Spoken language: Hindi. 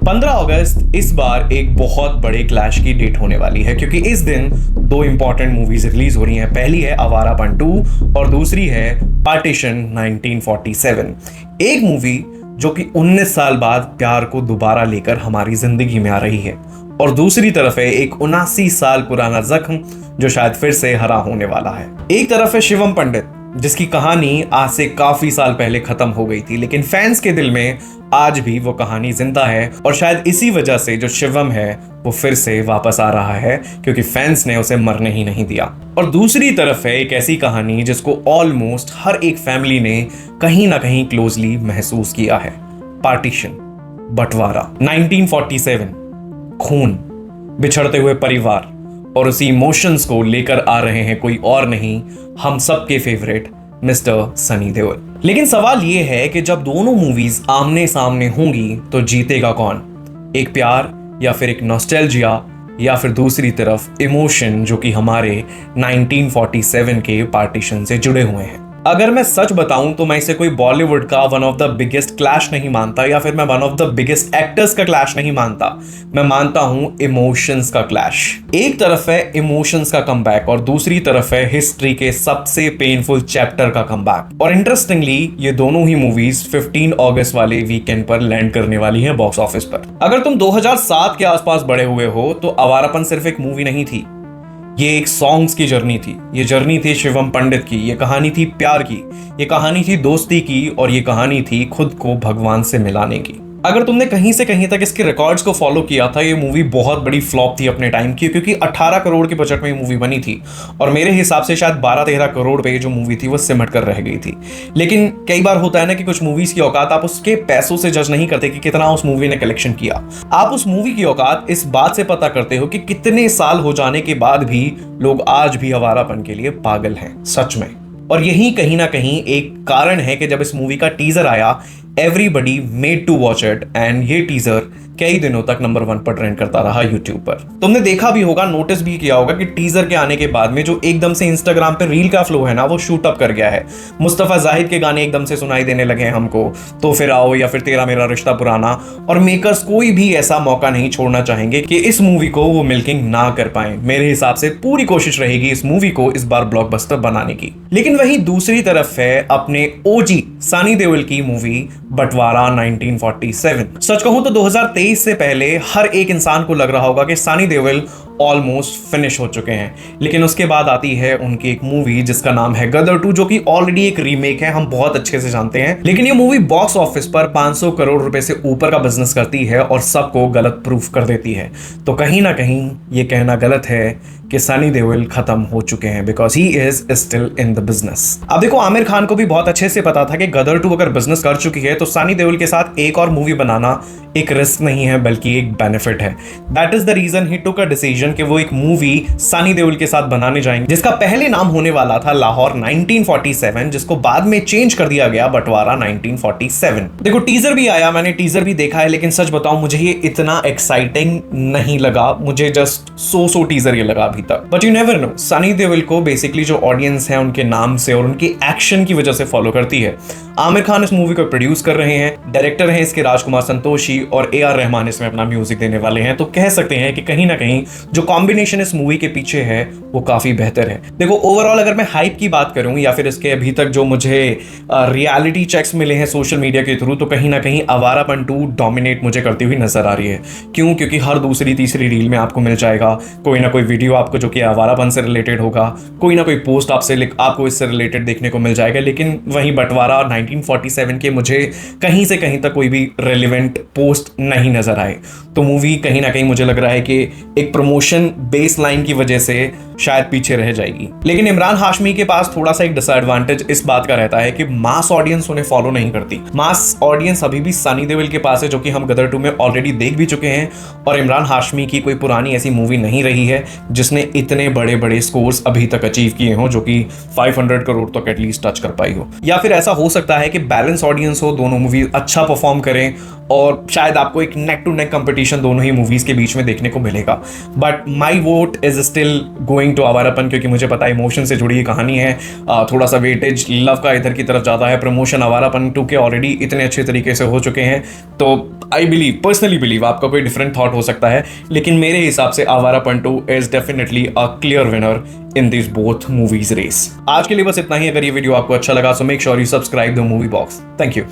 15 अगस्त इस बार एक बहुत बड़े क्लैश की डेट होने वाली है क्योंकि इस दिन दो इंपॉर्टेंट मूवीज रिलीज हो रही हैं। पहली है आवारापन 2 और दूसरी है पार्टीशन 1947। एक मूवी जो कि 19 साल बाद प्यार को दोबारा लेकर हमारी जिंदगी में आ रही है और दूसरी तरफ है एक 79 साल पुराना जख्म जो शायद फिर से हरा होने वाला है। एक तरफ है शिवम पंडित जिसकी कहानी आज से काफी साल पहले खत्म हो गई थी, लेकिन फैंस के दिल में आज भी वो कहानी जिंदा है और शायद इसी वजह से जो शिवम है वो फिर से वापस आ रहा है क्योंकि फैंस ने उसे मरने ही नहीं दिया। और दूसरी तरफ है एक ऐसी कहानी जिसको ऑलमोस्ट हर एक फैमिली ने कहीं ना कहीं क्लोजली महसूस किया है। पार्टीशन, बंटवारा, 1947, खून, बिछड़ते हुए परिवार और उसी इमोशंस को लेकर आ रहे हैं कोई और नहीं, हम सबके फेवरेट मिस्टर सनी देओल। लेकिन सवाल यह है कि जब दोनों मूवीज आमने सामने होंगी तो जीतेगा कौन? एक प्यार या फिर एक नॉस्टैल्जिया या फिर दूसरी तरफ इमोशन जो कि हमारे 1947 के पार्टीशन से जुड़े हुए हैं। अगर मैं सच बताऊं तो मैं इसे कोई बॉलीवुड का one of the biggest clash नहीं मानता या फिर मैं one of the biggest actors का क्लैश नहीं मानता। मैं मानता हूं इमोशंस का क्लैश। एक तरफ है इमोशंस का कमबैक और दूसरी तरफ है हिस्ट्री के सबसे पेनफुल चैप्टर का कमबैक। और इंटरेस्टिंगली ये दोनों ही मूवीज 15 अगस्त वाले वीकेंड पर लैंड करने वाली हैं बॉक्स ऑफिस पर। अगर तुम 2007 के आसपास बड़े हुए हो तो आवारापन सिर्फ एक मूवी नहीं थी, ये एक सॉन्ग्स की जर्नी थी। ये जर्नी थी शिवम पंडित की, ये कहानी थी प्यार की, ये कहानी थी दोस्ती की और ये कहानी थी खुद को भगवान से मिलाने की। अगर तुमने कहीं से कहीं तक इसके रिकॉर्ड्स को फॉलो किया था, ये मूवी बहुत बड़ी फ्लॉप थी अपने टाइम की क्योंकि 18 करोड़ के बजट में ये मूवी बनी थी और मेरे हिसाब से शायद 12-13 करोड़ पे जो मूवी थी वो सिमट कर रह गई थी। लेकिन कई बार होता है ना कि कुछ मूवीज की औकात आप उसके पैसों से जज नहीं करते कि कितना उस मूवी ने कलेक्शन किया, आप उस मूवी की औकात इस बात से पता करते हो कि कितने साल हो जाने के बाद भी लोग आज भी आवारापन के लिए पागल हैं सच में। और यही कहीं ना कहीं एक कारण है कि जब इस मूवी का टीजर आया everybody made to watch it and ये टीजर कई दिनों तक नंबर 1 पर ट्रेंड करता रहा यूट्यूब पर। तुमने देखा भी होगा, नोटिस भी किया होगा कि टीजर के आने के बाद में जो एकदम से इंस्टाग्राम पे रील का फ्लो है ना वो शूट अप कर गया है। मुस्तफा जाहिद के गाने एकदम से सुनाई देने लगे हैं हमको, तो फिर आओ या फिर तेरा मेरा रिश्ता पुराना। और मेकर्स कोई भी ऐसा मौका नहीं छोड़ना चाहेंगे कि इस मूवी को वो मिल्किंग ना कर पाए। मेरे हिसाब से पूरी कोशिश रहेगी इस मूवी को इस बार ब्लॉकबस्टर बनाने की। लेकिन वहीं दूसरी तरफ है अपने ओजी सनी देओल की मूवी बंटवारा 1947। सच कहूं तो 2023 से पहले हर एक इंसान को लग रहा होगा कि सनी देओल ऑलमोस्ट फिनिश हो चुके हैं, लेकिन उसके बाद आती है उनकी एक मूवी जिसका नाम है गदर 2 जो कि ऑलरेडी एक रीमेक है, हम बहुत अच्छे से जानते हैं। लेकिन ये मूवी बॉक्स ऑफिस पर 500 करोड़ रुपए से ऊपर का बिजनेस करती है और सबको गलत प्रूफ कर देती है। तो कहीं ना कहीं ये कहना गलत है कि सनी देओल खत्म हो चुके हैं because he is still in the business. अब देखो, आमिर खान को भी बहुत अच्छे से पता था कि गदर 2 अगर बिजनेस कर चुकी है तो सनी देओल के साथ एक और मूवी बनाना एक रिस्क नहीं है बल्कि एक बेनिफिट है। That is the reason he took a decision कि वो एक मूवी सनी देओल के साथ बनाने जाएंगे जिसका पहले नाम होने वाला था लाहौर 1947, जिसको बाद में चेंज कर दिया गया बंटवारा 1947। देखो, टीजर भी आया, मैंने टीजर भी देखा है, लेकिन सच बताऊं मुझे ये इतना एक्साइटिंग नहीं लगा। मुझे जस्ट सो टीजर ये लगा अभी तक। But you never know, Sunny Deol को बेसिकली जो ऑडियंस है उनके नाम से और उनके एक्शन की वजह से फॉलो करती है। आमिर खान इस मूवी को प्रोड्यूस कर रहे हैं, डायरेक्टर हैं इसके राजकुमार संतोषी और ए आर रहमान इसमें अपना म्यूजिक देने वाले हैं। तो कह सकते हैं कि कहीं ना कहीं जो कॉम्बिनेशन इस मूवी के पीछे है वो काफी बेहतर है। देखो, ओवरऑल अगर मैं हाइप की बात करूं या फिर इसके अभी तक जो मुझे रियलिटी चेक्स मिले हैं सोशल मीडिया के थ्रू, तो कहीं ना कहीं आवारापन 2 डोमिनेट मुझे करती हुई नजर आ रही है। क्यों? क्योंकि हर दूसरी तीसरी रील में आपको मिल जाएगा कोई ना कोई वीडियो आपको जो कि आवारापन से रिलेटेड होगा, कोई ना कोई पोस्ट आपको इससे रिलेटेड देखने को मिल जाएगा। लेकिन वहीं बंटवारा 1947 के मुझे कहीं से कहीं तक कोई भी रेलिवेंट पोस्ट नहीं नजर आए। तो मूवी कहीं ना कहीं मुझे लग रहा है कि एक प्रमोशन बेस लाइन की वजह से शायद पीछे रह जाएगी। लेकिन इमरान हाशमी के पास थोड़ा सा एक डिसएडवांटेज इस बात का रहता है कि मास ऑडियंस उन्हें फॉलो नहीं करती। मास ऑडियंस अभी भी सनी देओल के पास है जो कि हम गदर 2 में ऑलरेडी देख भी चुके हैं, और इमरान हाशमी की कोई पुरानी ऐसी मूवी नहीं रही है जिसने इतने बड़े बड़े स्कोर्स अभी तक अचीव किए हों जो कि 500 करोड़ तक एटलीस्ट टच कर पाई हो। या फिर ऐसा हो सकता है कि बैलेंस ऑडियंस हो, दोनों मूवी अच्छा परफॉर्म करें और शायद आपको एक नेक टू नेक कंपटीशन दोनों ही मूवीज के बीच में देखने को मिलेगा। But my vote is still going coming to Awarapan, क्योंकि मुझे पता है इमोशन से जुड़ी ये कहानी है, थोड़ा सा वेटेज लव का इधर की तरफ ज़्यादा है, प्रमोशन आवारापन 2 के ऑलरेडी इतने अच्छे तरीके से हो चुके हैं, तो आई बिलीव, पर्सनली बिलीव, आपका कोई डिफरेंट थॉट हो सकता है, लेकिन मेरे हिसाब से Awarapan 2 is definitely a clear winner in this both movies race. आज के लिए बस इतना ही। अगर ये वीडियो आपको अच्छा लगा so make sure you subscribe the movie box. Thank you.